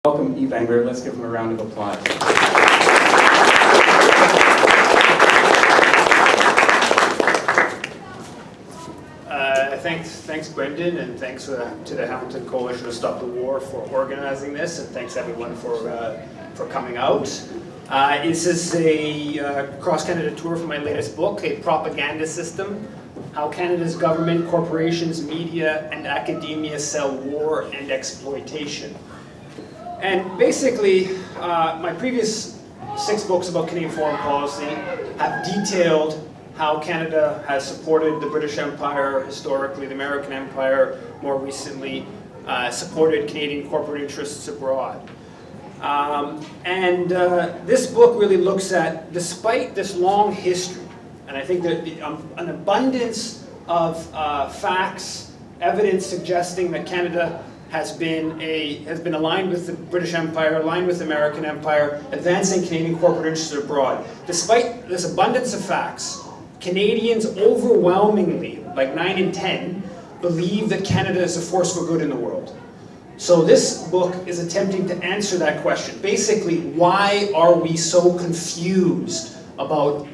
Welcome Yves Engler. Let's give him a round of applause. Thanks Brendan, and thanks to the Hamilton Coalition to Stop the War for organizing this, and thanks everyone for coming out. This is a cross-Canada tour for my latest book, A Propaganda System: How Canada's Government, Corporations, Media, and Academia Sell War and Exploitation. And basically, my previous 6 books about Canadian foreign policy have detailed how Canada has supported the British Empire historically, the American Empire more recently, supported Canadian corporate interests abroad. This book really looks at, despite this long history, and I think that an abundance of facts, evidence suggesting that Canada has been aligned with the British Empire, aligned with the American Empire, advancing Canadian corporate interests abroad. Despite this abundance of facts, Canadians overwhelmingly, like 9 in 10, believe that Canada is a force for good in the world. So this book is attempting to answer that question. Basically, why are we so confused about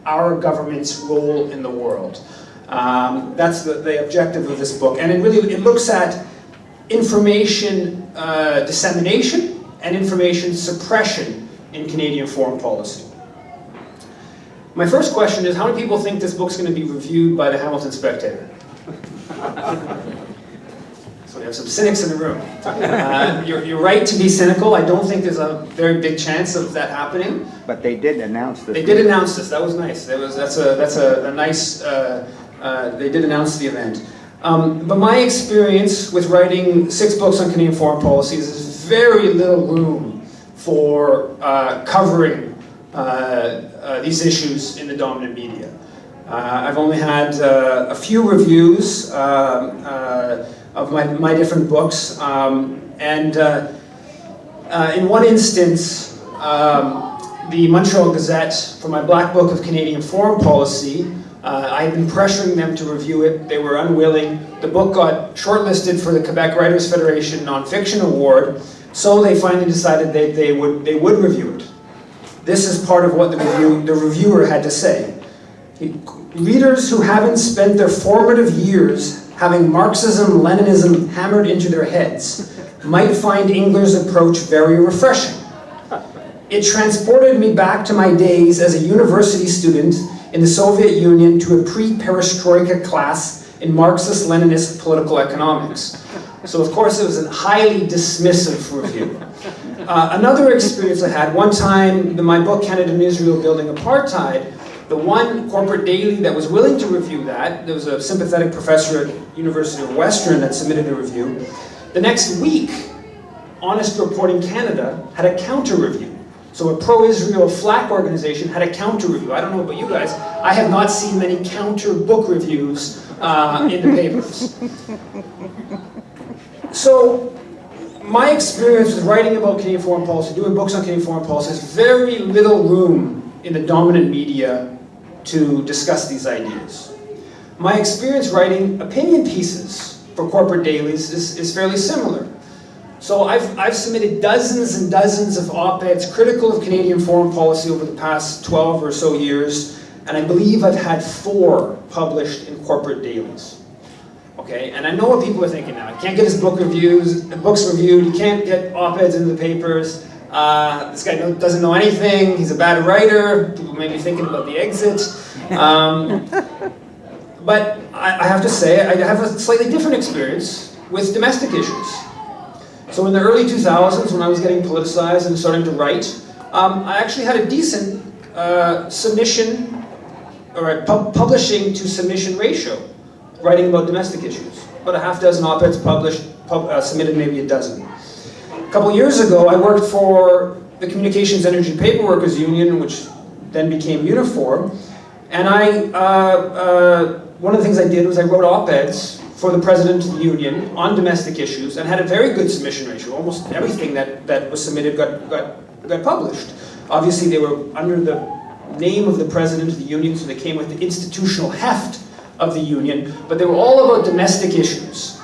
our government's role in the world? That's the objective of this book. And it looks at information dissemination and information suppression in Canadian foreign policy. My first question is, how many people think this book's going to be reviewed by the Hamilton Spectator? So we have some cynics in the room. You're right to be cynical. I don't think there's a very big chance of that happening. But they did announce this. They did announce this. That was nice. That's a nice. They did announce the event. But my experience with writing 6 books on Canadian foreign policy is there's very little room for covering these issues in the dominant media. I've only had a few reviews of my different books, and in one instance, the Montreal Gazette, for my Black Book of Canadian Foreign Policy, I had been pressuring them to review it. They were unwilling. The book got shortlisted for the Quebec Writers Federation Nonfiction Award, so they finally decided they would review it. This is part of what the reviewer had to say. Readers who haven't spent their formative years having Marxism, Leninism hammered into their heads might find Engler's approach very refreshing. It transported me back to my days as a university student in the Soviet Union to a pre-perestroika class in Marxist-Leninist political economics. So of course it was a highly dismissive review. Another experience I had, one time in my book, Canada and Israel Building Apartheid, the one corporate daily that was willing to review that, there was a sympathetic professor at University of Western that submitted a review. The next week, Honest Reporting Canada had a counter review. So a pro-Israel FLAC organization had a counter review. I don't know about you guys, I have not seen many counter book reviews in the papers. So, my experience with writing about Canadian foreign policy, doing books on Canadian foreign policy, is very little room in the dominant media to discuss these ideas. My experience writing opinion pieces for corporate dailies is fairly similar. So I've submitted dozens and dozens of op-eds critical of Canadian foreign policy over the past 12 or so years, and I believe I've had 4 published in corporate dailies. Okay, and I know what people are thinking now. I can't get his books reviewed, you can't get op-eds into the papers, this guy doesn't know anything, he's a bad writer, people may be thinking about the Exit. But I have to say, I have a slightly different experience with domestic issues. So in the early 2000s, when I was getting politicized and starting to write, I actually had a decent submission, or publishing to submission ratio, writing about domestic issues. About a half dozen op-eds published, submitted maybe a dozen. A couple years ago, I worked for the Communications Energy Paperworkers Union, which then became Unifor, and one of the things I did was I wrote op-eds for the President of the Union on domestic issues and had a very good submission ratio. Almost everything that was submitted got published. Obviously, they were under the name of the President of the Union, so they came with the institutional heft of the Union, but they were all about domestic issues.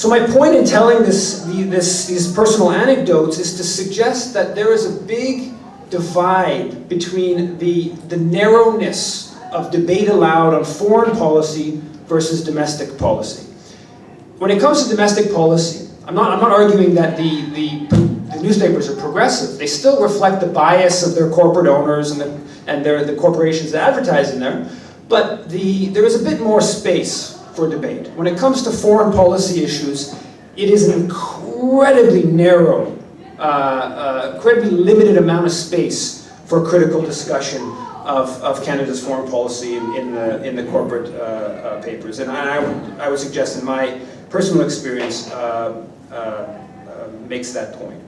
So my point in telling these personal anecdotes is to suggest that there is a big divide between the narrowness of debate allowed on foreign policy versus domestic policy. When it comes to domestic policy, I'm not arguing that the newspapers are progressive. They still reflect the bias of their corporate owners and the corporations that advertise in there. But there is a bit more space for debate. When it comes to foreign policy issues, it is an incredibly narrow, incredibly limited amount of space for critical discussion of Canada's foreign policy in the corporate papers. And I would suggest, in my personal experience, makes that point.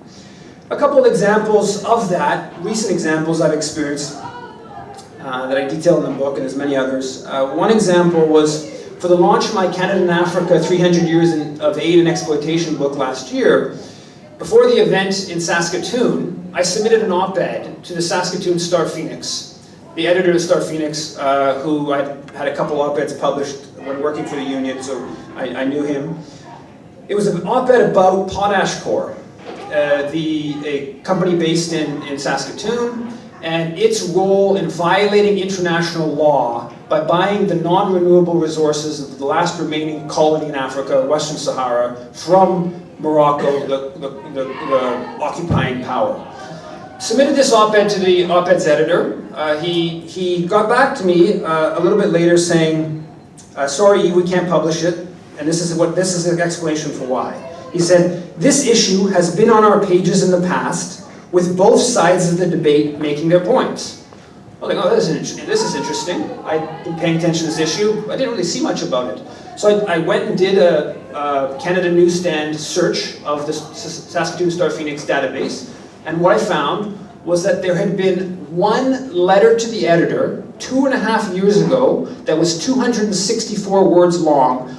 A couple of examples of that, recent examples I've experienced that I detail in the book, and there's many others. One example was for the launch of my Canada and Africa 300 Years of Aid and Exploitation book last year. Before the event in Saskatoon, I submitted an op-ed to the Saskatoon Star-Phoenix. The editor of the Star-Phoenix, who I had a couple op-eds published when working for the union, so I knew him. It was an op-ed about Potash Corp, a company based in Saskatoon, and its role in violating international law by buying the non-renewable resources of the last remaining colony in Africa, Western Sahara, from Morocco, the occupying power. Submitted this op-ed to the op-ed's editor. He got back to me a little bit later saying, sorry, we can't publish it, and this is an explanation for why. He said, this issue has been on our pages in the past, with both sides of the debate making their points. I was like, oh, this is interesting. I've been paying attention to this issue. I didn't really see much about it. So I went and did a Canada Newsstand search of the Saskatoon Star-Phoenix database, and what I found was that there had been one letter to the editor 2.5 years ago that was 264 words long,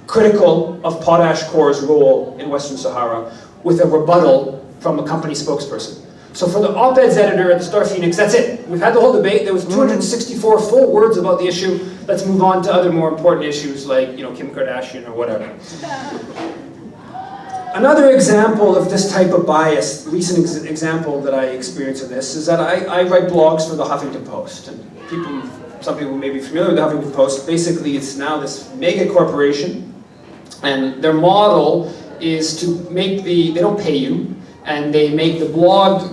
critical of Potash Corp's role in Western Sahara, with a rebuttal from a company spokesperson. So for the op-ed's editor at the Star-Phoenix, that's it. We've had the whole debate. There was 264 full words about the issue. Let's move on to other more important issues like, Kim Kardashian or whatever. Another example of this type of bias, recent example that I experienced in this, is that I write blogs for the Huffington Post. And some people may be familiar with the Huffington Post. Basically, it's now this mega corporation, and their model is to make they don't pay you, and they make the blog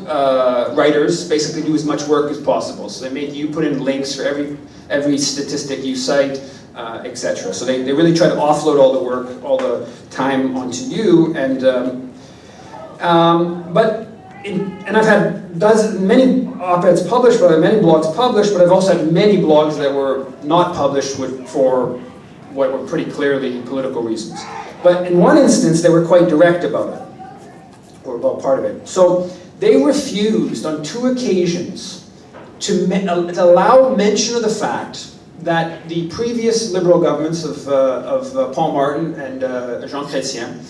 writers basically do as much work as possible. So they make you put in links for every statistic you cite, etc. So they really try to offload all the work, all the time onto you. And I've had many op-eds published, many blogs published, but I've also had many blogs that were not published for what were pretty clearly political reasons. But in one instance, they were quite direct about it, or about part of it. So they refused on 2 occasions to allow mention of the fact that the previous Liberal governments of Paul Martin and Jean Chrétien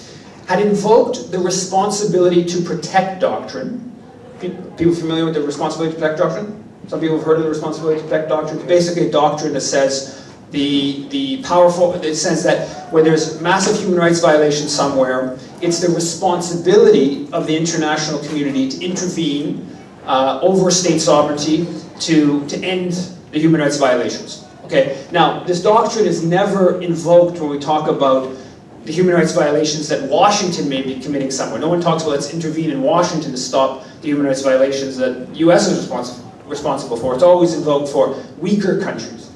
had invoked the responsibility to protect doctrine. People familiar with the responsibility to protect doctrine? Some people have heard of the responsibility to protect doctrine. It's basically a doctrine that says it says that when there's massive human rights violations somewhere, it's the responsibility of the international community to intervene over state sovereignty to end the human rights violations. Okay. Now, this doctrine is never invoked when we talk about the human rights violations that Washington may be committing somewhere. No one talks about let's intervene in Washington to stop the human rights violations that the US is responsible for. It's always invoked for weaker countries.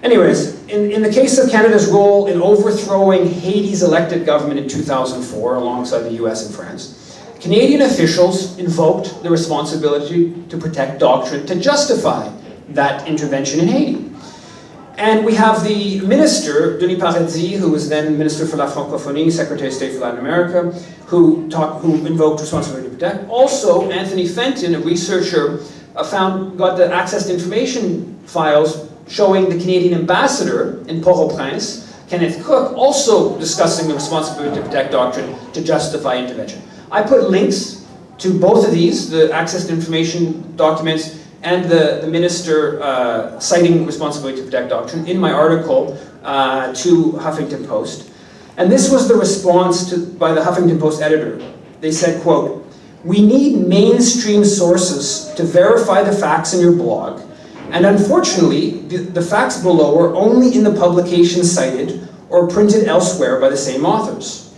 Anyways, in the case of Canada's role in overthrowing Haiti's elected government in 2004 alongside the US and France, Canadian officials invoked the responsibility to protect doctrine to justify that intervention in Haiti. And we have the minister, Denis Paradis, who was then Minister for la Francophonie, Secretary of State for Latin America, who invoked responsibility to protect. Also, Anthony Fenton, a researcher, got the access to information files showing the Canadian ambassador in Port-au-Prince, Kenneth Cook, also discussing the responsibility to protect doctrine to justify intervention. I put links to both of these, the access to information documents and the minister citing responsibility to protect doctrine in my article to Huffington Post. And this was the response by the Huffington Post editor. They said, quote, "We need mainstream sources to verify the facts in your blog, and unfortunately, the facts below are only in the publications cited or printed elsewhere by the same authors."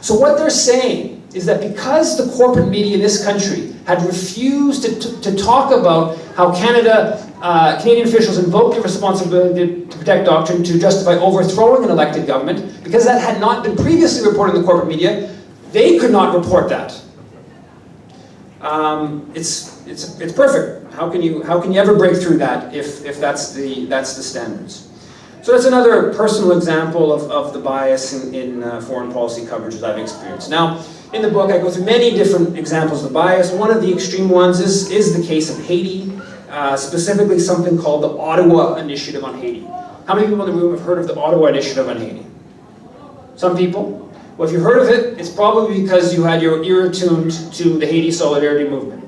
So what they're saying is that because the corporate media in this country had refused to talk about how Canadian officials invoked their responsibility to protect doctrine to justify overthrowing an elected government, because that had not been previously reported in the corporate media, they could not report that. It's perfect. How can you ever break through that if that's the standards? So that's another personal example of the bias in foreign policy coverage that I've experienced. Now, in the book, I go through many different examples of bias. One of the extreme ones is the case of Haiti, specifically something called the Ottawa Initiative on Haiti. How many people in the room have heard of the Ottawa Initiative on Haiti? Some people? Well, if you've heard of it, it's probably because you had your ear attuned to the Haiti Solidarity Movement.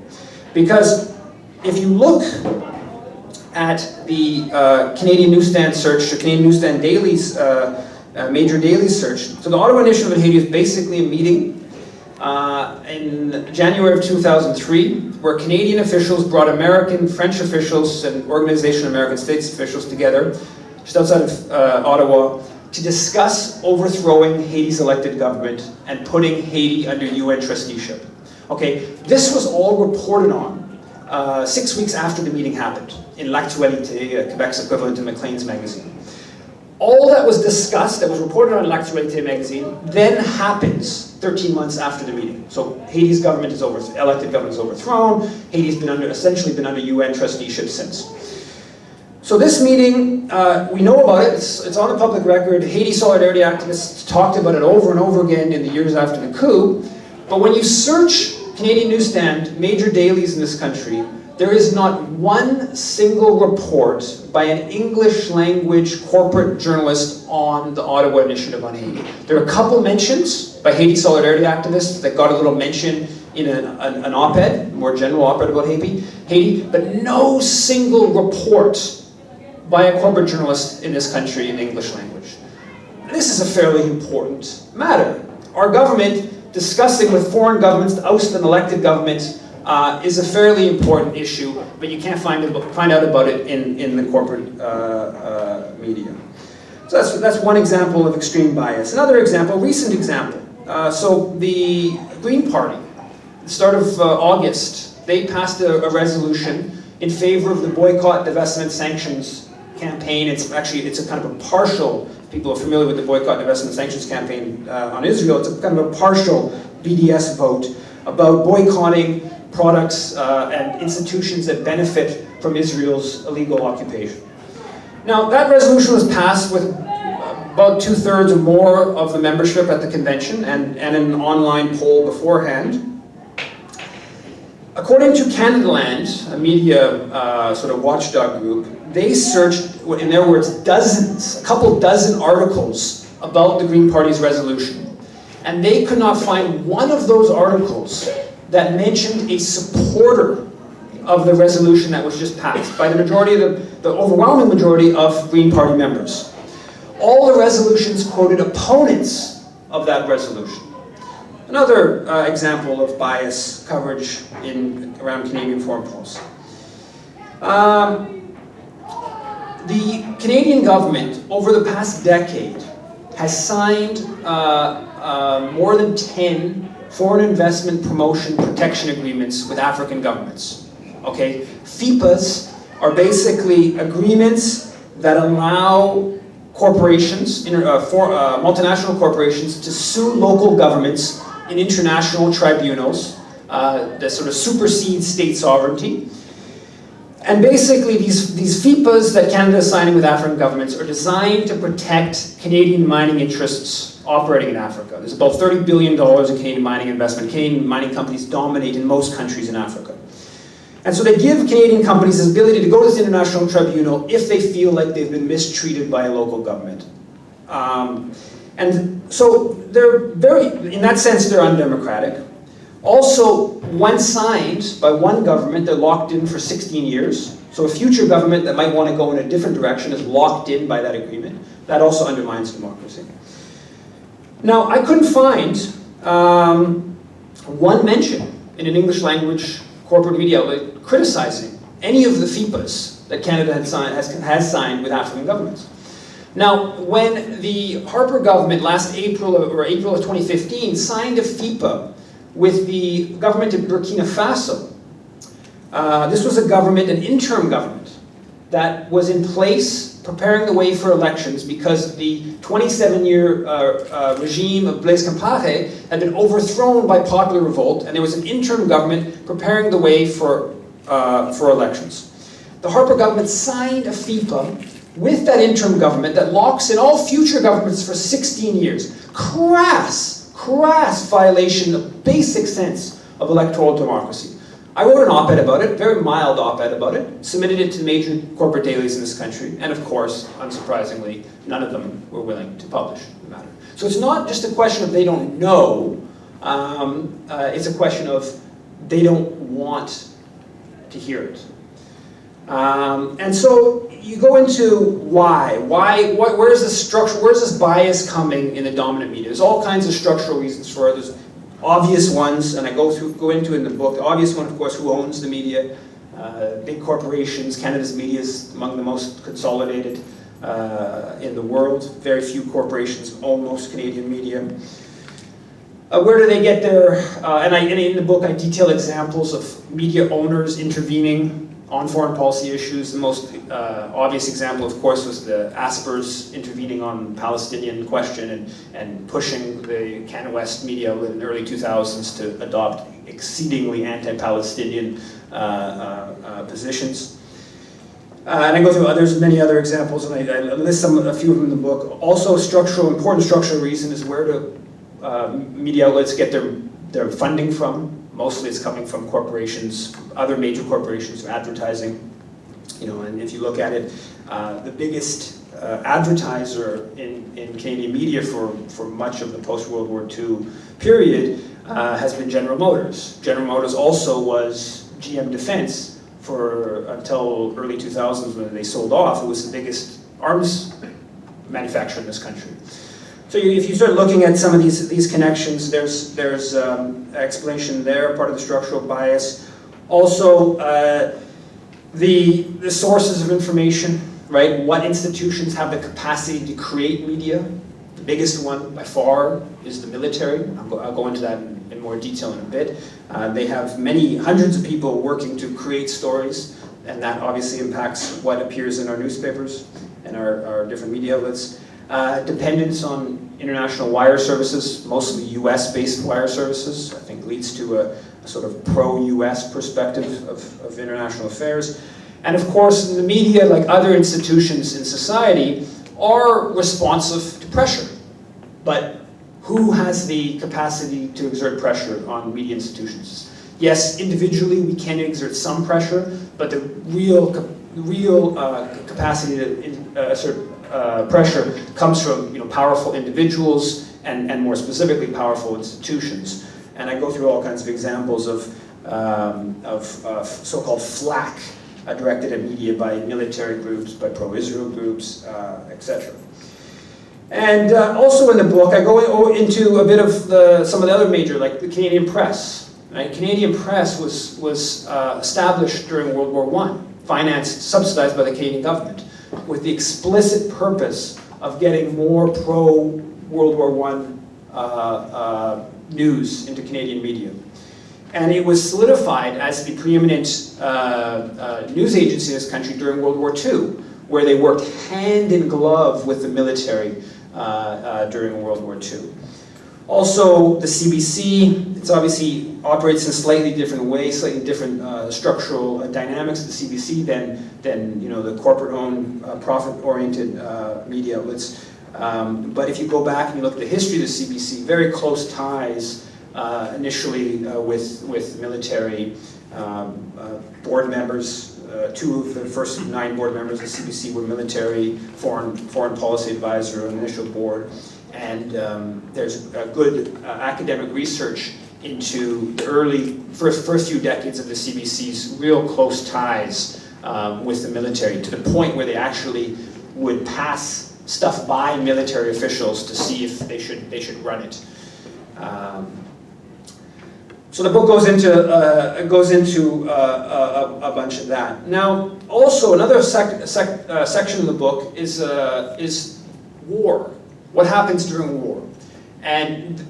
Because if you look at the Canadian Newsstand search, or Canadian Newsstand Dailies, major daily search, so the Ottawa Initiative in Haiti is basically a meeting in January of 2003, where Canadian officials brought American, French officials, and Organization of American States officials together, just outside of Ottawa, to discuss overthrowing Haiti's elected government and putting Haiti under UN trusteeship. Okay, this was all reported on 6 weeks after the meeting happened in L'Actualité, Quebec's equivalent to Maclean's magazine. All that was discussed, that was reported on L'Actualité magazine, then happens 13 months after the meeting. So Haiti's government is elected government is overthrown. Haiti's essentially been under UN trusteeship since. So this meeting, we know about it. It's on the public record. Haiti solidarity activists talked about it over and over again in the years after the coup. But when you search Canadian Newsstand, major dailies in this country, there is not one single report by an English language corporate journalist on the Ottawa Initiative on Haiti. There are a couple mentions by Haiti solidarity activists that got a little mention in an op-ed, more general op-ed about Haiti, but no single report by a corporate journalist in this country in the English language. This is a fairly important matter. Our government discussing with foreign governments to oust an elected government is a fairly important issue, but you can't find out about it in the corporate media. So that's one example of extreme bias. Another example, recent example. So the Green Party, at the start of August, they passed a resolution in favor of the Boycott, Divestment, Sanctions campaign. It's a kind of a partial, if people are familiar with the Boycott, Divestment, Sanctions campaign on Israel, it's a kind of a partial BDS vote about boycotting products and institutions that benefit from Israel's illegal occupation. Now, that resolution was passed with about 2/3 or more of the membership at the convention and an online poll beforehand. According to Canadaland, a media sort of watchdog group, they searched, in their words, a couple dozen articles about the Green Party's resolution. And they could not find one of those articles that mentioned a supporter of the resolution that was just passed by the majority the overwhelming majority of Green Party members. All the resolutions quoted opponents of that resolution. Another example of bias coverage around Canadian foreign policy. The Canadian government, over the past decade, has signed more than 10 foreign investment promotion protection agreements with African governments. Okay, FIPAs are basically agreements that allow corporations, multinational corporations, to sue local governments in international tribunals that sort of supersede state sovereignty. And basically, these FIPAs that Canada is signing with African governments are designed to protect Canadian mining interests operating in Africa. There's about $30 billion in Canadian mining investment. Canadian mining companies dominate in most countries in Africa. And so they give Canadian companies the ability to go to this international tribunal if they feel like they've been mistreated by a local government. And so they're in that sense, they're undemocratic. Also, when signed by one government, they're locked in for 16 years. So a future government that might want to go in a different direction is locked in by that agreement. That also undermines democracy. Now, I couldn't find one mention in an English language corporate media outlet criticizing any of the FIPAs that Canada has signed with African governments. Now, when the Harper government last April of 2015 signed a FIPA with the government of Burkina Faso, this was a government, an interim government, that was in place preparing the way for elections because the 27-year regime of Blaise Compaoré had been overthrown by popular revolt, and there was an interim government preparing the way for elections. The Harper government signed a FIPA with that interim government that locks in all future governments for 16 years. Crass violation of basic sense of electoral democracy. I wrote an op-ed about it, very mild op-ed about it, submitted it to the major corporate dailies in this country, and of course, unsurprisingly, none of them were willing to publish the matter. So it's not just a question of they don't know, it's a question of they don't want to hear it. And so you go into why, where's this structure, where's this bias coming in the dominant media? There's all kinds of structural reasons for it. There's obvious ones, and I go into it in the book. The obvious one, of course, who owns the media? Big corporations. Canada's media is among the most consolidated in the world. Very few corporations own most Canadian media. Where do they get their, and in the book I detail examples of media owners intervening on foreign policy issues. The most obvious example, of course, was the Aspers intervening on the Palestinian question and pushing the Canada West media in the early 2000s to adopt exceedingly anti-Palestinian positions. And I go through many other examples, and I list a few of them in the book. Also, important structural reason is where do media outlets get their funding from. Mostly it's coming from corporations, other major corporations for advertising. And if you look at it, the biggest advertiser in Canadian media for much of the post-World War II period has been General Motors. General Motors also was GM Defense until early 2000s when they sold off. It was the biggest arms manufacturer in this country. So if you start looking at some of these connections, there's explanation there, part of the structural bias. Also, the sources of information, right? What institutions have the capacity to create media? The biggest one by far is the military. I'll go into that in more detail in a bit. They have hundreds of people working to create stories, and that obviously impacts what appears in our newspapers and our different media outlets. Dependence on international wire services, mostly US-based wire services, I think leads to a sort of pro-US perspective of international affairs. And of course, the media, like other institutions in society, are responsive to pressure. But who has the capacity to exert pressure on media institutions? Yes, individually we can exert some pressure, but the real capacity to exert pressure comes from powerful individuals and more specifically powerful institutions. And I go through all kinds of examples of so-called flak directed at media by military groups, by pro-Israel groups, etc. And also in the book, I go into a bit of some of the other major, like the Canadian press. Right? Canadian press was established during World War I, financed, subsidized by the Canadian government, with the explicit purpose of getting more pro-World War I news into Canadian media. And it was solidified as the preeminent news agency in this country during World War II, where they worked hand in glove with the military during World War II. Also, the CBC, it's obviously operates in a slightly different way, slightly different structural dynamics of the CBC than the corporate-owned, profit-oriented media outlets. But if you go back and you look at the history of the CBC, very close ties initially with military board members. Two of the first 9 board members of the CBC were military, foreign policy advisor, and initial board. And there's a good academic research into the first few decades of the CBC's real close ties with the military, to the point where they actually would pass stuff by military officials to see if they should run it. So the book goes into a bunch of that. Now, also another section of the book is war. What happens during war? And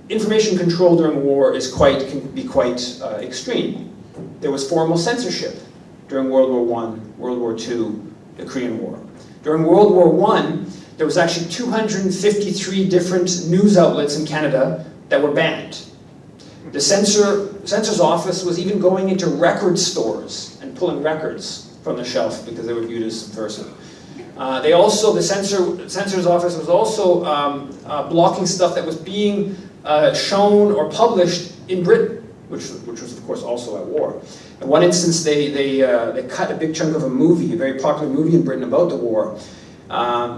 information control during war can be quite extreme. There was formal censorship during World War I, World War II, the Korean War. During World War I, there was actually 253 different news outlets in Canada that were banned. The censor's office was even going into record stores and pulling records from the shelf because they were viewed as subversive. The censor's office was also blocking stuff that was being shown or published in Britain, which was of course also at war. In one instance, they cut a big chunk of a movie, a very popular movie in Britain about the war,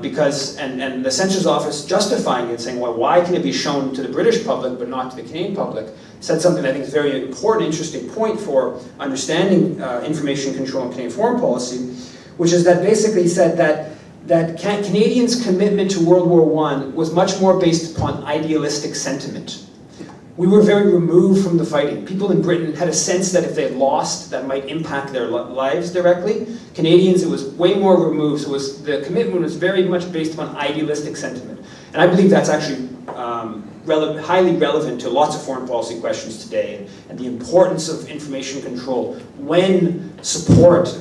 because the censor's office justifying it, saying, well, why can it be shown to the British public but not to the Canadian public, said something I think is a very important, interesting point for understanding information control and Canadian foreign policy, which is that basically said that Canadians' commitment to World War I was much more based upon idealistic sentiment. We were very removed from the fighting. People in Britain had a sense that if they had lost, that might impact their lives directly. Canadians, it was way more removed, so the commitment was very much based upon idealistic sentiment. And I believe that's actually highly relevant to lots of foreign policy questions today, and the importance of information control when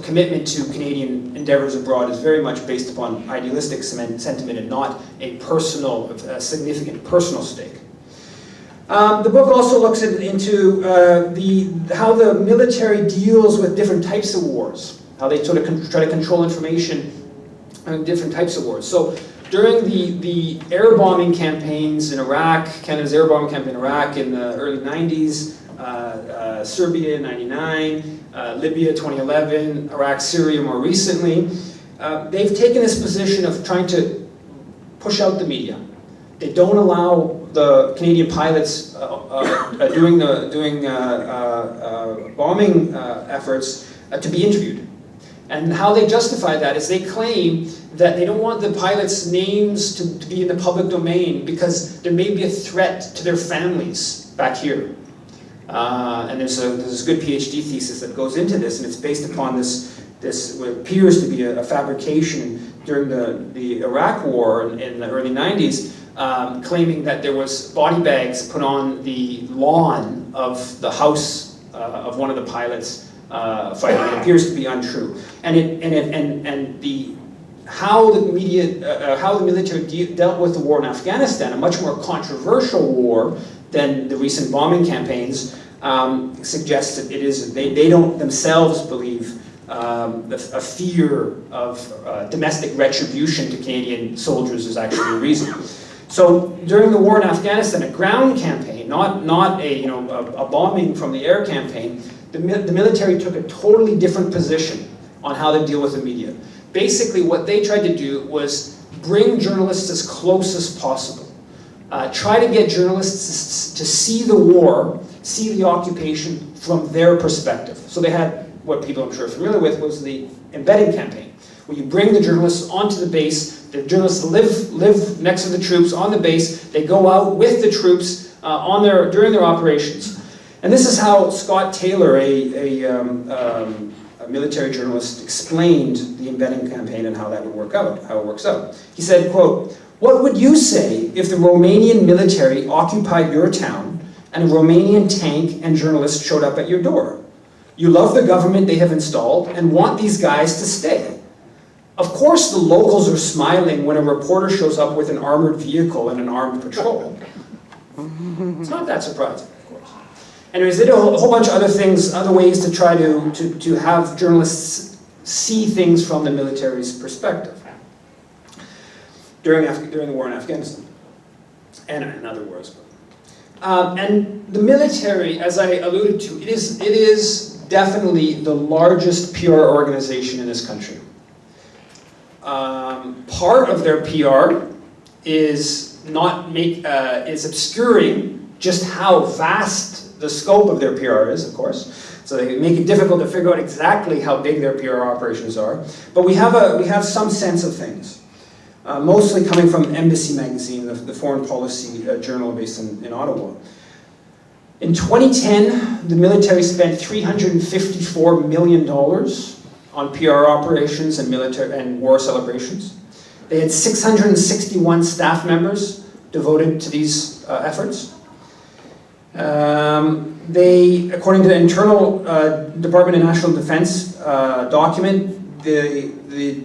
commitment to Canadian endeavors abroad is very much based upon idealistic sentiment and not a significant personal stake. The book also looks into how the military deals with different types of wars, how they sort of try to control information on different types of wars. So during the air bombing campaigns in Iraq, Canada's air bombing campaign in Iraq in the early 90s, Serbia in 99, Libya 2011, Iraq, Syria more recently, they've taken this position of trying to push out the media. They don't allow the Canadian pilots doing bombing efforts to be interviewed. And how they justify that is they claim that they don't want the pilots' names to be in the public domain because there may be a threat to their families back here. And there's this good PhD thesis that goes into this, and it's based upon this what appears to be a fabrication during the Iraq War in the early 90s, claiming that there was body bags put on the lawn of the house of one of the pilots fighting. It appears to be untrue, how the military dealt with the war in Afghanistan, a much more controversial war than the recent bombing campaigns, suggests that they don't themselves believe a fear of domestic retribution to Canadian soldiers is actually a reason. So during the war in Afghanistan, a ground campaign, not a bombing from the air campaign, the military took a totally different position on how to deal with the media. Basically, what they tried to do was bring journalists as close as possible. Try to get journalists to see the war, see the occupation from their perspective. So they had, what people I'm sure are familiar with, was the Embedding Campaign, where you bring the journalists onto the base. The journalists live next to the troops on the base. They go out with the troops during their operations. And this is how Scott Taylor, a military journalist, explained the Embedding Campaign and how that would work out, how it works out. He said, quote, "What would you say if the Romanian military occupied your town and a Romanian tank and journalist showed up at your door? You love the government they have installed and want these guys to stay. Of course the locals are smiling when a reporter shows up with an armored vehicle and an armed patrol." It's not that surprising, of course. Anyways, they did a whole bunch of other things, other ways to try to have journalists see things from the military's perspective during the war in Afghanistan and in other wars. And the military, as I alluded to, it is definitely the largest PR organization in this country. Part of their PR is obscuring just how vast the scope of their PR is, of course. So they make it difficult to figure out exactly how big their PR operations are. But we have some sense of things. mostly coming from Embassy magazine, the foreign policy journal based in Ottawa. In 2010, the military spent $354 million on PR operations and war celebrations. They had 661 staff members devoted to these efforts. According to the internal Department of National Defense document, the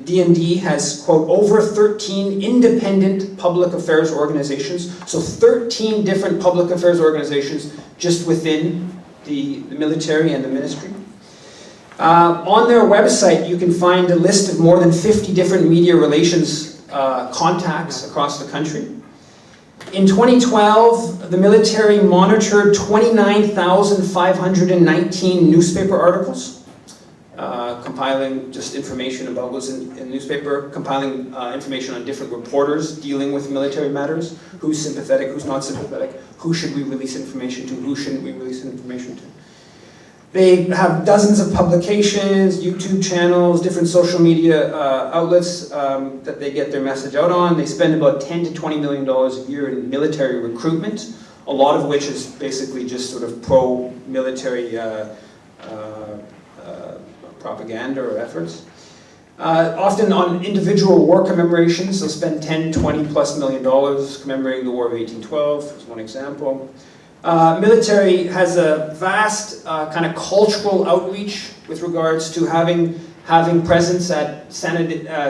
D&D has, quote, over 13 independent public affairs organizations, so 13 different public affairs organizations just within the military and the ministry. On their website, you can find a list of more than 50 different media relations contacts across the country. In 2012, the military monitored 29,519 newspaper articles, compiling just information about what was in the newspaper, compiling information on different reporters dealing with military matters, who's sympathetic, who's not sympathetic, who should we release information to, who shouldn't we release information to. They have dozens of publications, YouTube channels, different social media outlets that they get their message out on. They spend about $10 to $20 million a year in military recruitment, a lot of which is basically just sort of pro-military propaganda or efforts. Often on individual war commemorations, they'll spend $10, $20+ million commemorating the War of 1812, as one example. Military has a vast kind of cultural outreach with regards to having presence at Santa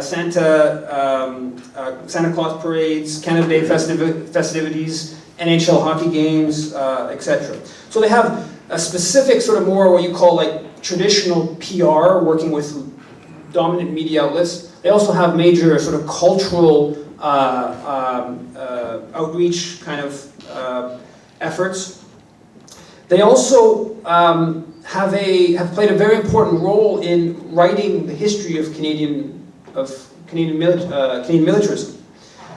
Claus parades, Canada Day festivities, NHL hockey games, etc. So they have a specific sort of more what you call like traditional PR, working with dominant media outlets. They also have major sort of cultural outreach kind of efforts. They also have played a very important role in writing the history of Canadian militarism.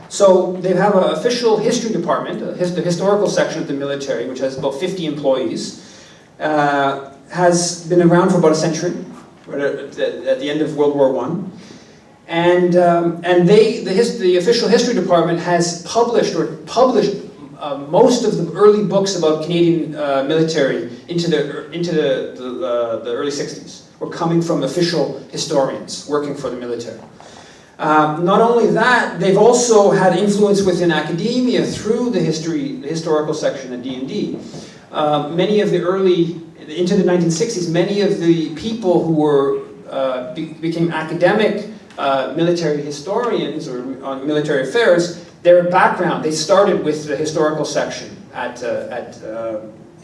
So they have an official history department, the historical section of the military, which has about 50 employees, has been around for about a century, at the end of World War I. And the official history department has published most of the early books about Canadian military into the early 60s. Were coming from official historians working for the military. Not only that, they've also had influence within academia through the historical section at D&D. Many of the into the 1960s, many of the people who became academic military historians or on military affairs, their background, they started with the historical section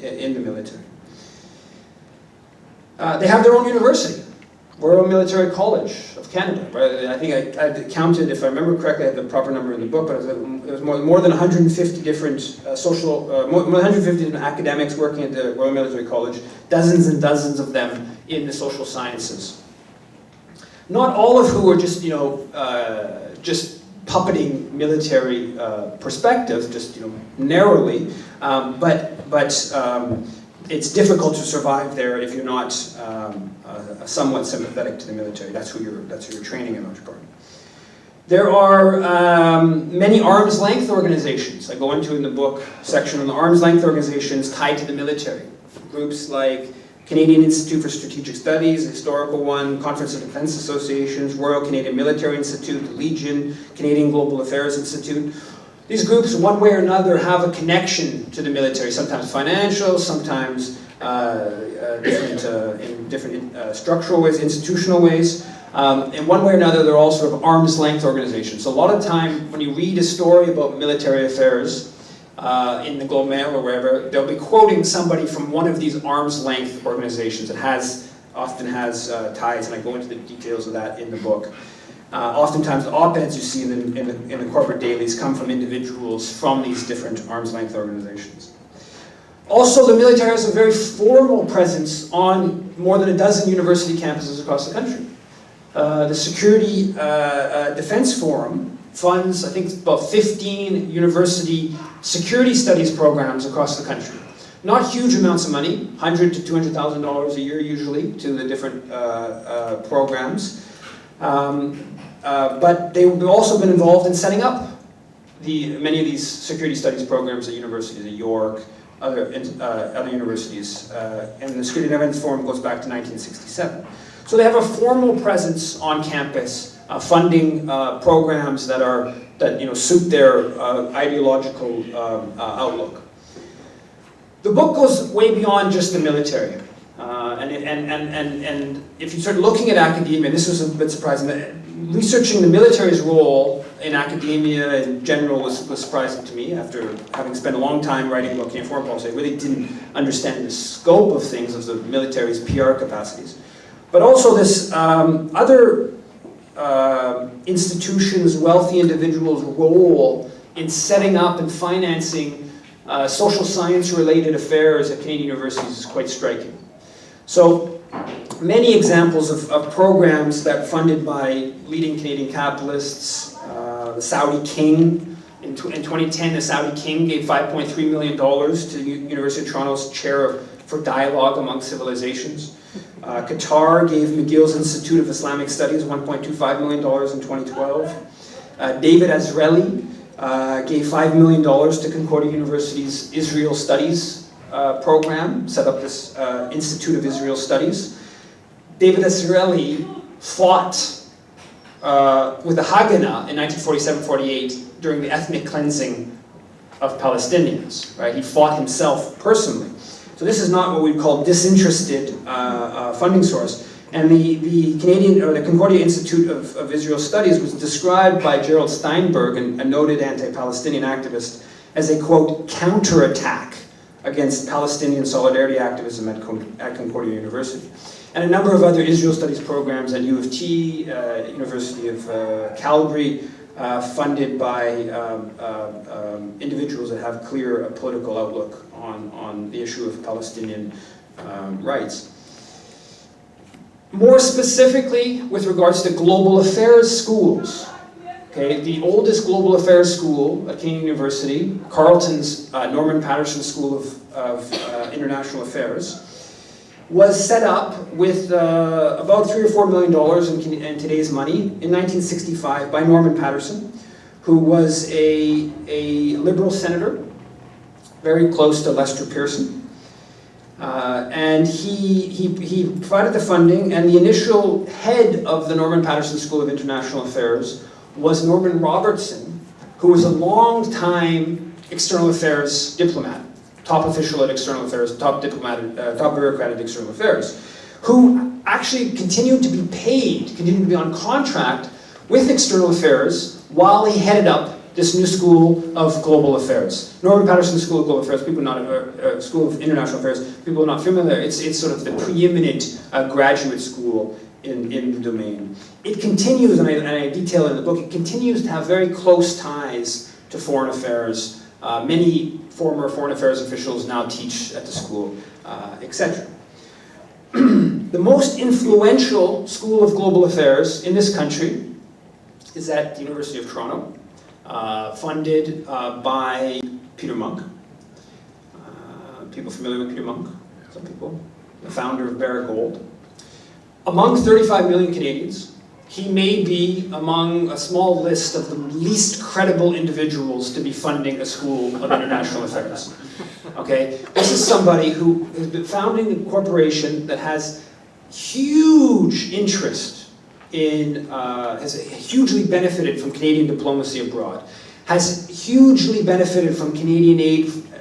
in the military. They have their own university, Royal Military College of Canada. Right? I think I counted, if I remember correctly, I have the proper number in the book, but it was more than 150 different more than 150 different academics working at the Royal Military College, dozens and dozens of them in the social sciences. Not all of who are just puppeting military perspective, just narrowly, but it's difficult to survive there if you're not somewhat sympathetic to the military. That's who you're training in large part. There are many arm's length organizations. I go into in the book section on the arm's length organizations tied to the military. Groups like Canadian Institute for Strategic Studies, a historical one, Conference of Defence Associations, Royal Canadian Military Institute, the Legion, Canadian Global Affairs Institute. These groups, one way or another, have a connection to the military, sometimes financial, sometimes in different structural ways, institutional ways. In one way or another, they're all sort of arm's length organizations. So a lot of time, when you read a story about military affairs in the Globe Mail or wherever, they'll be quoting somebody from one of these arm's length organizations that often has ties, and I go into the details of that in the book. Oftentimes the op-eds you see in the corporate dailies come from individuals from these different arm's length organizations. Also, the military has a very formal presence on more than a dozen university campuses across the country. The Security Defense Forum funds, I think, about 15 university security studies programs across the country. Not huge amounts of money, $100,000 to $200,000 a year usually to the different programs. but they've also been involved in setting up many of these security studies programs at universities at York, other universities, and the Security and Evidence Forum goes back to 1967. So they have a formal presence on campus, funding programs that suit their ideological outlook. The book goes way beyond just the military, and if you start looking at academia, this was a bit surprising. Researching the military's role in academia in general was surprising to me after having spent a long time writing about Canadian foreign policy. I really didn't understand the scope of things, of the military's PR capacities. But also this other institutions, wealthy individuals' role in setting up and financing social science-related affairs at Canadian universities is quite striking. So, many examples of programs that funded by leading Canadian capitalists, the Saudi King. In 2010, the Saudi King gave $5.3 million to University of Toronto's chair for dialogue among civilizations. Qatar gave McGill's Institute of Islamic Studies $1.25 million in 2012. David Azreli gave $5 million to Concordia University's Israel Studies program, set up this Institute of Israel Studies. David Azreli fought with the Haganah in 1947-48 during the ethnic cleansing of Palestinians. Right? He fought himself personally. So this is not what we'd call disinterested funding source. And the Concordia Institute of Israel Studies was described by Gerald Steinberg, a noted anti-Palestinian activist, as a, quote, counterattack against Palestinian solidarity activism at Concordia University. And a number of other Israel Studies programs at U of T, University of Calgary, funded by individuals that have clear political outlook on the issue of Palestinian rights. More specifically, with regards to global affairs schools, okay, the oldest global affairs school at Canadian University, Carleton's Norman Paterson School of International Affairs, was set up with about $3 or $4 million in today's money in 1965 by Norman Paterson, who was a Liberal senator, very close to Lester Pearson. And he provided the funding, and the initial head of the Norman Paterson School of International Affairs was Norman Robertson, who was a long-time external affairs diplomat, top official at external affairs, top bureaucrat at external affairs, who actually continued to be paid, continued to be on contract with external affairs while he headed up this new school of global affairs. Norman Paterson School of Global Affairs, people not School of International Affairs, people are not familiar. It's sort of the preeminent graduate school in the domain. It continues, and I detail in the book, it continues to have very close ties to foreign affairs. Many former foreign affairs officials now teach at the school, etc. The most influential school of global affairs in this country is at the University of Toronto, funded by Peter Munk. People familiar with Peter Munk? Some people. The founder of Barrick Gold. Among 35 million Canadians, he may be among a small list of the least credible individuals to be funding a school of international affairs. Okay? This is somebody who has been founding a corporation that has huge interest in, has hugely benefited from Canadian diplomacy abroad, has hugely benefited from Canadian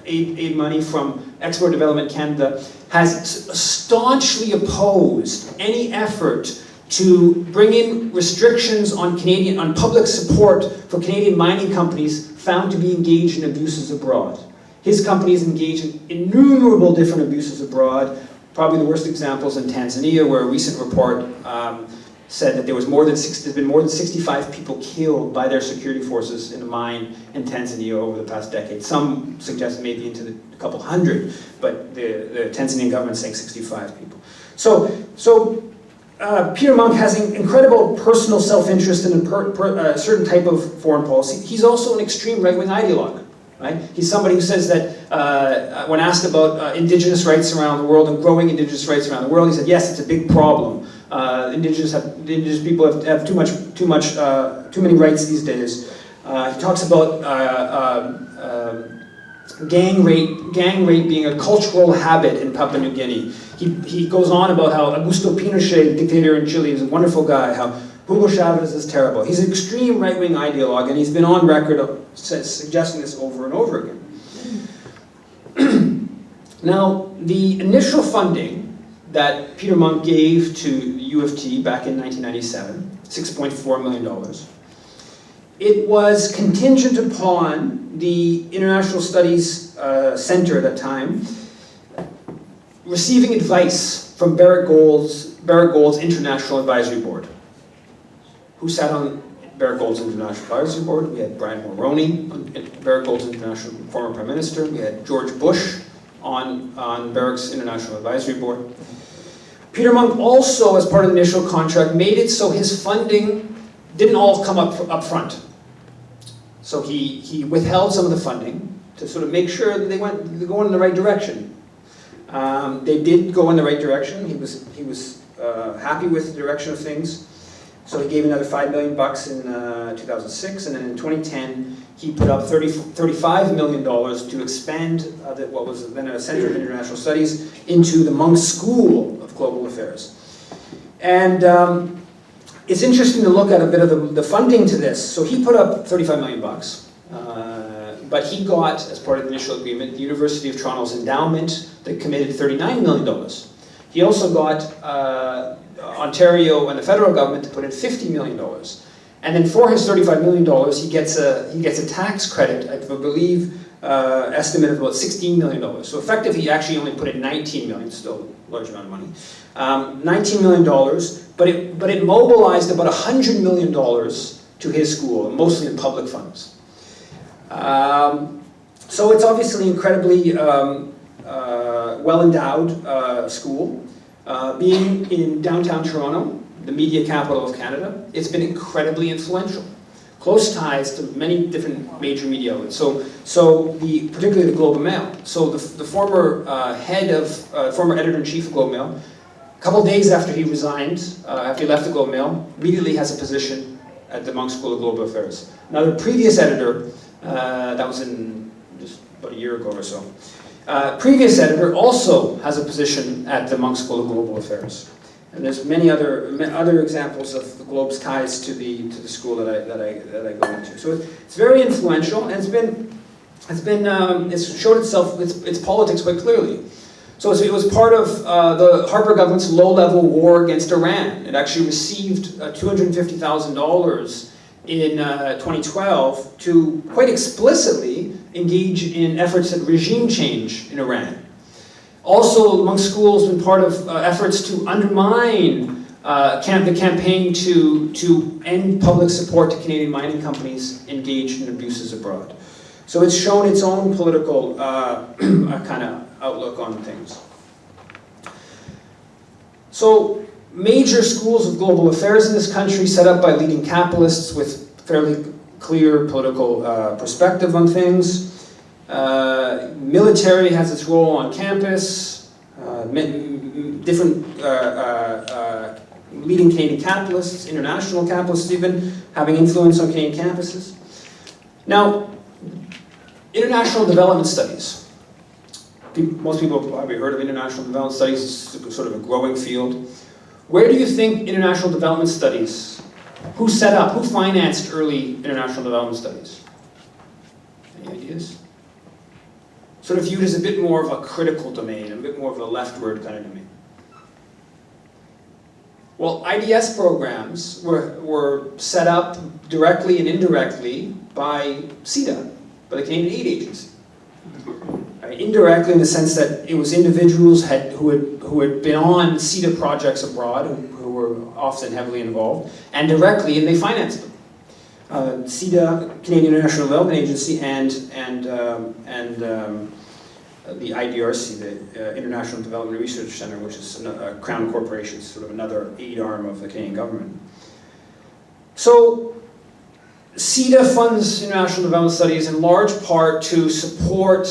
aid money from Export Development Canada, has staunchly opposed any effort to bring in restrictions on public support for Canadian mining companies found to be engaged in abuses abroad. His company is engaged in innumerable different abuses abroad. Probably the worst examples in Tanzania, where a recent report said that there's been more than 65 people killed by their security forces in a mine in Tanzania over the past decade. Some suggest maybe into a couple hundred, but the Tanzanian government is saying 65 people. So Peter Munk has an incredible personal self-interest in a certain type of foreign policy. He's also an extreme right-wing ideologue. Right? He's somebody who says that when asked about indigenous rights around the world and growing indigenous rights around the world, he said, yes, it's a big problem. Indigenous people have too many rights these days. He talks about gang rape being a cultural habit in Papua New Guinea. He goes on about how Augusto Pinochet, dictator in Chile, is a wonderful guy, how Hugo Chavez is terrible. He's an extreme right-wing ideologue, and he's been on record of suggesting this over and over again. Now, the initial funding that Peter Monk gave to U of T back in 1997, $6.4 million, it was contingent upon the International Studies Center at that time receiving advice from Barrett Gold's International Advisory Board. Who sat on Barrett Gold's International Advisory Board? We had Brian Mulroney, Barrett Gold's International former Prime Minister. We had George Bush on Barrett's International Advisory Board. Peter Monk also, as part of the initial contract, made it so his funding didn't all come up front. So he withheld some of the funding to sort of make sure that they go in the right direction. They did go in the right direction. He was happy with the direction of things. So he gave another $5 million in 2006, and then in 2010 he put up $35 million to expand what was then a Center of International Studies into the Monk School of Global Affairs. And it's interesting to look at a bit of the funding to this. So he put up $35 million, but he got, as part of the initial agreement, the University of Toronto's endowment that committed $39 million. He also got Ontario and the federal government to put in $50 million. And then for his $35 million, he gets a tax credit, I believe, estimate of about $16 million. So effectively, he actually only put in $19 million, still a large amount of money. $19 million, but it mobilized about $100 million to his school, mostly in public funds. So it's obviously incredibly well-endowed school. Being in downtown Toronto, the media capital of Canada, it's been incredibly influential. Close ties to many different major media outlets. Particularly the Globe and Mail. So the former former editor-in-chief of Globe and Mail, a couple of days after he resigned, after he left the Globe and Mail, immediately has a position at the Monk School of Global Affairs. Another previous editor, that was in just about a year ago or so, previous editor also has a position at the Monk School of Global Affairs. And there's many other examples of the Globe's ties to the school that I go into. So it's very influential, and it's showed itself its politics quite clearly. So it was part of the Harper government's low-level war against Iran. It actually received $250,000 in 2012 to quite explicitly engage in efforts at regime change in Iran. Also, Monk School has been part of efforts to undermine the campaign to end public support to Canadian mining companies engaged in abuses abroad. So it's shown its own political kind of outlook on things. So major schools of global affairs in this country set up by leading capitalists with fairly clear political perspective on things. Military has its role on campus. Different leading Canadian capitalists, international capitalists even, having influence on Canadian campuses. Now, international development studies. Most people have probably heard of international development studies. It's sort of a growing field. Where do you think international development studies, who financed early international development studies? Any ideas? Sort of viewed as a bit more of a critical domain, a bit more of a leftward kind of domain. Well, IDS programs were set up directly and indirectly by CEDA, by the Canadian Aid Agency. Indirectly in the sense that it was individuals who had been on CEDA projects abroad, who were often heavily involved, and directly, and they financed them. CEDA, Canadian International Development Agency, and the IDRC, the International Development Research Center, which is a Crown Corporation, sort of another aid arm of the Canadian government. So CEDA funds international development studies in large part to support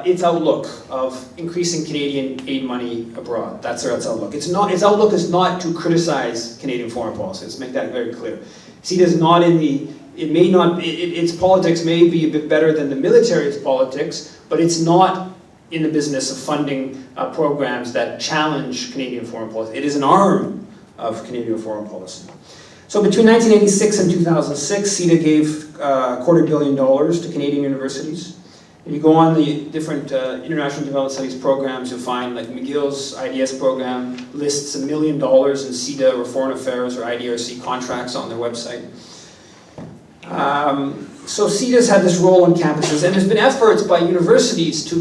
its outlook of increasing Canadian aid money abroad. That's its outlook. Its outlook is not to criticize Canadian foreign policy. Let's make that very clear. CETA is not in the, its politics may be a bit better than the military's politics, but it's not in the business of funding programs that challenge Canadian foreign policy. It is an arm of Canadian foreign policy. So between 1986 and 2006, CETA gave $250 million to Canadian universities. If you go on the different international development studies programs, you'll find like McGill's IDS program lists $1 million in CETA or foreign affairs or IDRC contracts on their website. So CETA's had this role on campuses, and there's been efforts by universities to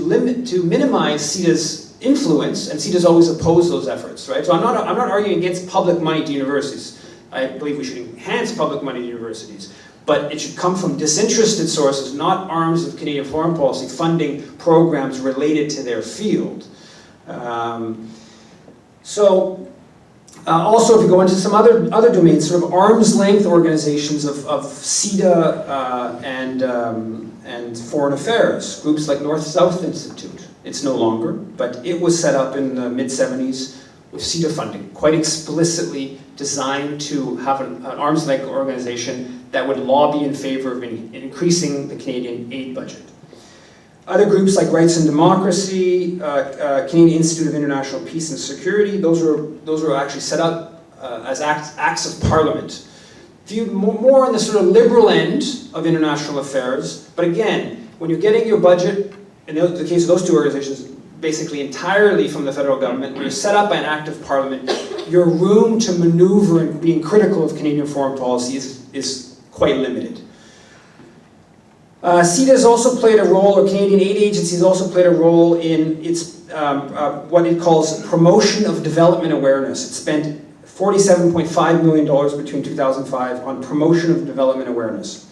minimize CETA's influence, and CETA's always opposed those efforts, right? So I'm not arguing against public money to universities. I believe we should enhance public money to universities, but it should come from disinterested sources, not arms of Canadian foreign policy funding programs related to their field. Also, if you go into some other domains, sort of arm's length organizations of CETA and foreign affairs, groups like North-South Institute. It's no longer, but it was set up in the mid-70s with CETA funding, quite explicitly designed to have an arm's length organization that would lobby in favor of increasing the Canadian aid budget. Other groups like Rights and Democracy, Canadian Institute of International Peace and Security, those were actually set up as acts of parliament. Viewed more on the sort of liberal end of international affairs, but again, when you're getting your budget, in the case of those two organizations, basically entirely from the federal government, when you're set up by an act of parliament, your room to maneuver in being critical of Canadian foreign policy is quite limited. CETA has also played a role, or Canadian aid agencies also played a role in its what it calls promotion of development awareness. It spent $47.5 million between 2005 on promotion of development awareness.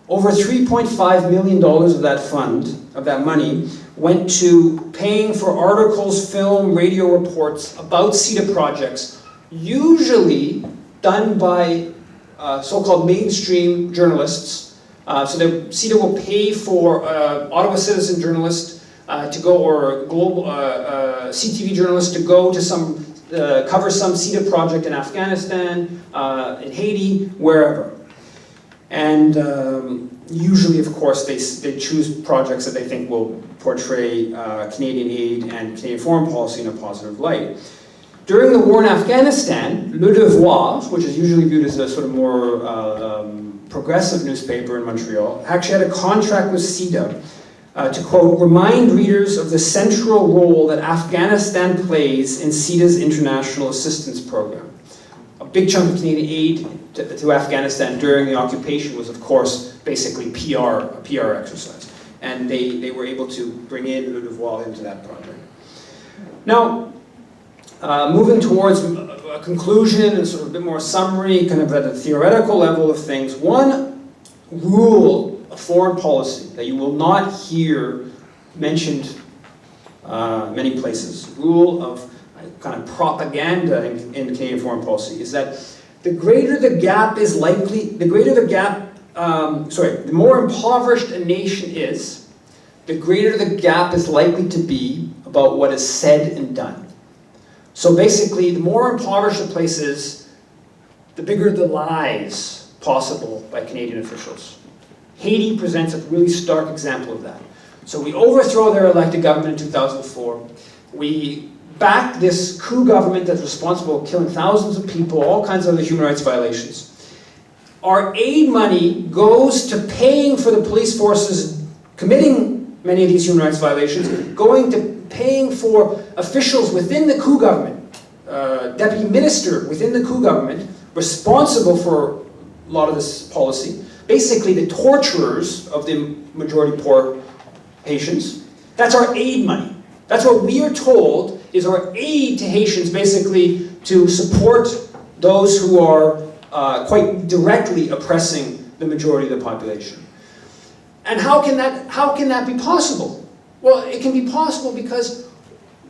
Over $3.5 million of that fund, of that money, went to paying for articles, film, radio reports about CETA projects, usually done by so-called mainstream journalists. So CETA will pay for Ottawa Citizen journalist to go, or global CTV journalist to go to some, cover some CETA project in Afghanistan, in Haiti, wherever. And usually, of course, they choose projects that they think will portray Canadian aid and Canadian foreign policy in a positive light. During the war in Afghanistan, Le Devoir, which is usually viewed as a sort of more progressive newspaper in Montreal, actually had a contract with CETA to, quote, remind readers of the central role that Afghanistan plays in CETA's international assistance program. A big chunk of Canadian aid to Afghanistan during the occupation was, of course, basically a PR exercise. And they were able to bring in Le Devoir into that project. Now, moving towards a conclusion and sort of a bit more summary, kind of at a theoretical level of things, one rule of foreign policy that you will not hear mentioned many places, rule of kind of propaganda in Canadian foreign policy, is that the greater the gap is likely, the more impoverished a nation is, the greater the gap is likely to be about what is said and done. So basically, the more impoverished a place is, the bigger the lies possible by Canadian officials. Haiti presents a really stark example of that. So we overthrow their elected government in 2004. We back this coup government that's responsible for killing thousands of people, all kinds of other human rights violations. Our aid money goes to paying for the police forces committing many of these human rights violations, going to paying for officials within the coup government, deputy minister within the coup government, responsible for a lot of this policy, basically the torturers of the majority poor Haitians. That's our aid money. That's what we are told is our aid to Haitians, basically to support those who are quite directly oppressing the majority of the population. And how can that be possible? Well, it can be possible because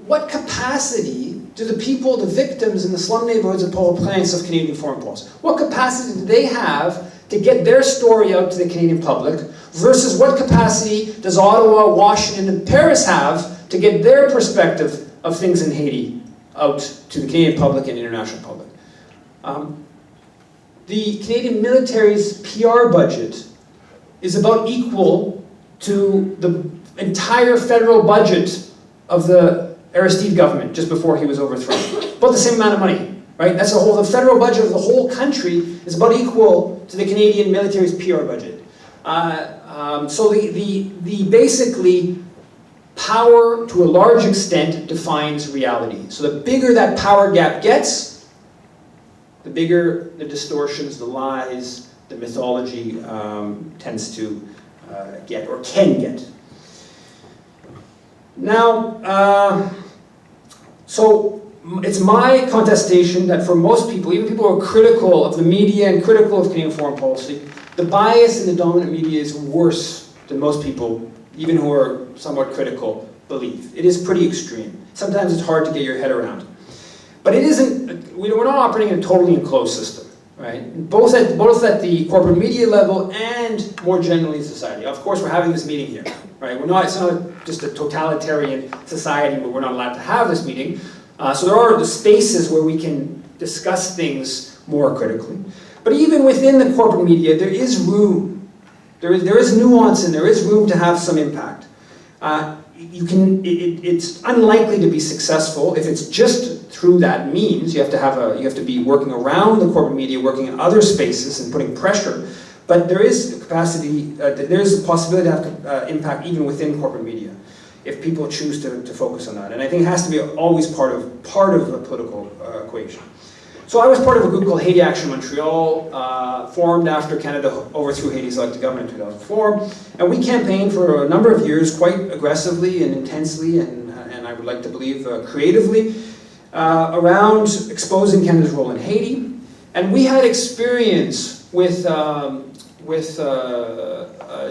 what capacity do the people, the victims in the slum neighborhoods of Port-au-Prince of Canadian foreign policy, what capacity do they have to get their story out to the Canadian public? versus what capacity does Ottawa, Washington, and Paris have to get their perspective of things in Haiti out to the Canadian public and international public. The Canadian military's PR budget is about equal to the entire federal budget of the Aristide government just before he was overthrown. About the same amount of money, right? That's the federal budget of the whole country is about equal to the Canadian military's PR budget. So the basically power to a large extent defines reality. So the bigger that power gap gets, the bigger the distortions, the lies, the mythology tends to get or can get. Now, so it's my contestation that for most people, even people who are critical of the media and critical of Canadian foreign policy, the bias in the dominant media is worse than most people, even who are somewhat critical, believe. It is pretty extreme. Sometimes it's hard to get your head around. But it isn't, we're not operating in a totally enclosed system, right? Both at the corporate media level and more generally in society. Of course, we're having this meeting here, right? It's not just a totalitarian society where we're not allowed to have this meeting. So there are the spaces where we can discuss things more critically. But even within the corporate media, there is room. There is nuance and there is room to have some impact. It's unlikely to be successful if it's just through that means. You have to be working around the corporate media, working in other spaces and putting pressure. But there is capacity. There is a possibility to have impact even within corporate media, if people choose to focus on that. And I think it has to be always part of the political equation. So I was part of a group called Haiti Action Montreal, formed after Canada overthrew Haiti's elected government in 2004. And we campaigned for a number of years quite aggressively and intensely, and I would like to believe creatively, around exposing Canada's role in Haiti. And we had experience with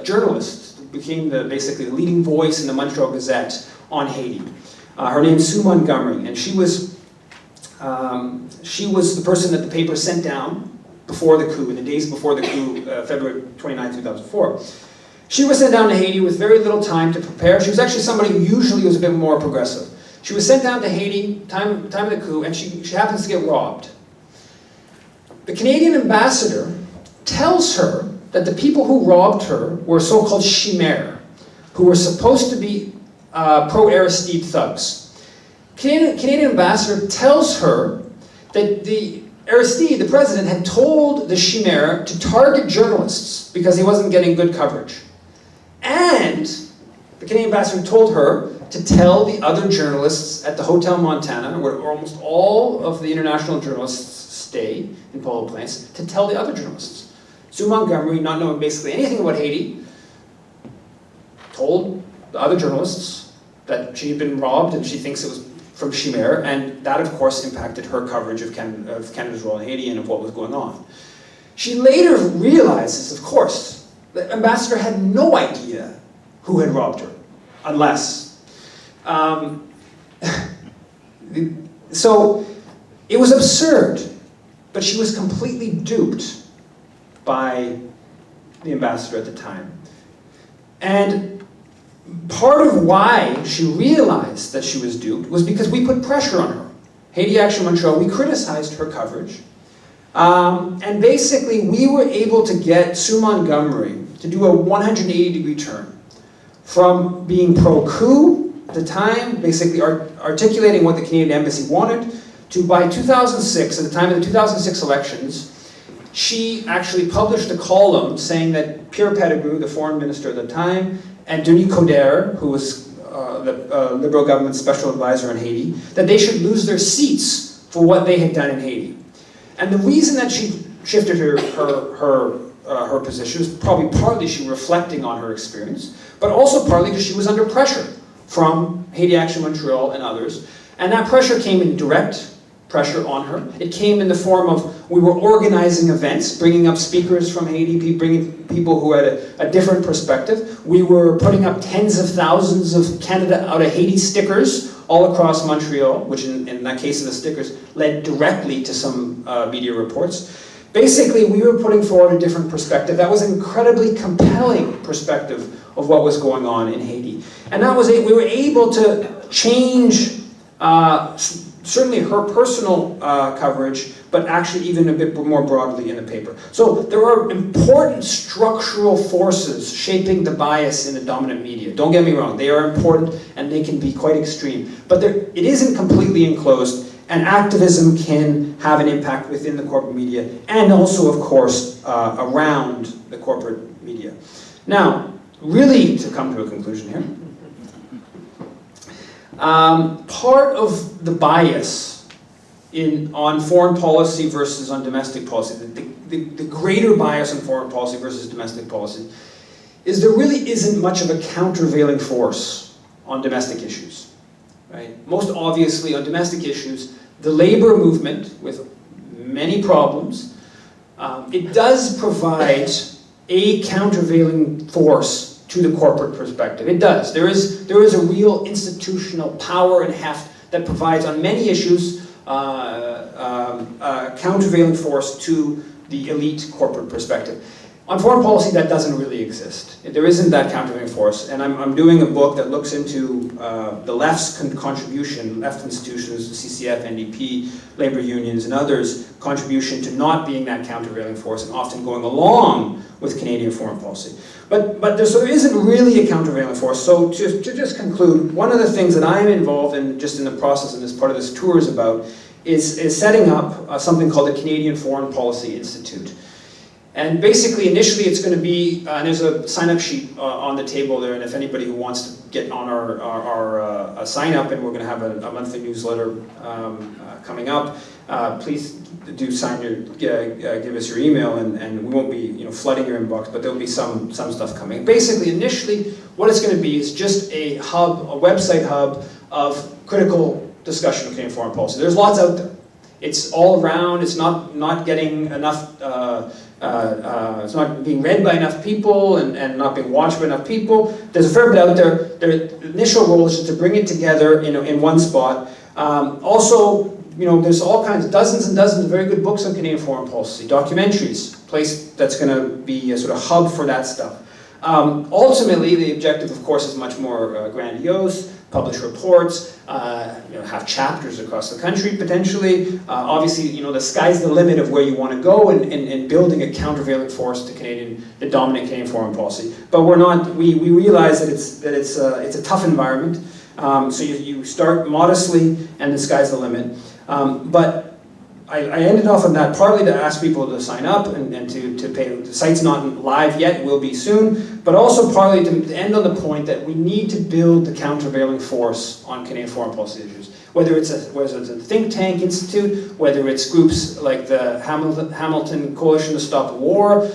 journalists who became basically the leading voice in the Montreal Gazette on Haiti. Her name's Sue Montgomery, and she was the person that the paper sent down before the coup, in the days before the coup, February 29, 2004. She was sent down to Haiti with very little time to prepare. She was actually somebody who usually was a bit more progressive. She was sent down to Haiti, time of the coup, and she happens to get robbed. The Canadian ambassador tells her that the people who robbed her were so-called chimères, who were supposed to be pro-Aristide thugs. Canadian ambassador tells her that Aristide, the president, had told the chimère to target journalists because he wasn't getting good coverage. And the Canadian ambassador told her to tell the other journalists at the Hotel Montana, where almost all of the international journalists stay in Port-au-Prince, to tell the other journalists. Sue Montgomery, not knowing basically anything about Haiti, told the other journalists that she had been robbed and she thinks it was from chimère, and that of course impacted her coverage of Canada's role in Haiti and of what was going on. She later realizes, of course, the ambassador had no idea who had robbed her, unless. So it was absurd, but she was completely duped by the ambassador at the time. And part of why she realized that she was duped was because we put pressure on her. Haiti Action Montreal, we criticized her coverage. And basically, we were able to get Sue Montgomery to do a 180-degree turn from being pro-coup at the time, basically articulating what the Canadian Embassy wanted, to by 2006, at the time of the 2006 elections, she actually published a column saying that Pierre Pettigrew, the foreign minister at the time, and Denis Coderre, who was the Liberal government's special advisor in Haiti, that they should lose their seats for what they had done in Haiti. And the reason that she shifted her position was probably partly she reflecting on her experience, but also partly because she was under pressure from Haiti Action Montreal and others. And that pressure came in direct pressure on her. It came in the form of, we were organizing events, bringing up speakers from Haiti, bringing people who had a different perspective. We were putting up tens of thousands of Canada out of Haiti stickers all across Montreal, which in that case of the stickers led directly to some media reports. Basically, we were putting forward a different perspective. That was an incredibly compelling perspective of what was going on in Haiti. And that was we were able to change certainly her personal coverage, but actually even a bit more broadly in the paper. So there are important structural forces shaping the bias in the dominant media. Don't get me wrong, they are important and they can be quite extreme. But it isn't completely enclosed, and activism can have an impact within the corporate media and also, of course, around the corporate media. Now, really to come to a conclusion here, part of the bias on foreign policy versus on domestic policy, the greater bias on foreign policy versus domestic policy, is there really isn't much of a countervailing force on domestic issues. Right? Most obviously on domestic issues, the labor movement, with many problems, it does provide a countervailing force to the corporate perspective. It does. There is a real institutional power and heft that provides on many issues a countervailing force to the elite corporate perspective. On foreign policy, that doesn't really exist. There isn't that countervailing force, and I'm doing a book that looks into the left's contribution, left institutions, the CCF, NDP, labor unions, and others' contribution to not being that countervailing force and often going along with Canadian foreign policy. But there isn't really a countervailing force. So to just conclude, one of the things that I'm involved in, just in the process and as part of this tour is about, is setting up something called the Canadian Foreign Policy Institute. And basically, initially, it's going to be, there's a sign-up sheet on the table there, and if anybody who wants to get on our sign-up, and we're going to have a monthly newsletter coming up, please do give us your email, and we won't be flooding your inbox, but there'll be some stuff coming. Basically, initially, what it's going to be is just a hub, a website hub of critical discussion of Canadian foreign policy. There's lots out there. It's all around. It's not getting enough. It's not being read by enough people and not being watched by enough people. There's a fair bit out there. The initial role is just to bring it together in one spot. Also, there's all kinds, dozens and dozens of very good books on Canadian foreign policy, documentaries, place that's going to be a sort of hub for that stuff. Ultimately, the objective, of course, is much more grandiose. Publish reports, have chapters across the country potentially. Obviously, the sky's the limit of where you want to go in building a countervailing force to the dominant Canadian foreign policy. But we're not. We realize that it's a tough environment. So you start modestly, and the sky's the limit. But I ended off on that partly to ask people to sign up and to pay. The site's not live yet, will be soon, but also partly to end on the point that we need to build the countervailing force on Canadian foreign policy issues. Whether it's a think tank institute, whether it's groups like the Hamilton Coalition to Stop War,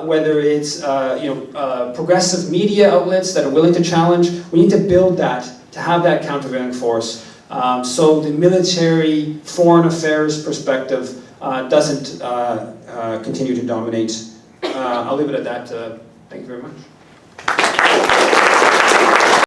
whether it's progressive media outlets that are willing to challenge, we need to build that, to have that countervailing force. So the military foreign affairs perspective doesn't continue to dominate. I'll leave it at that. Thank you very much.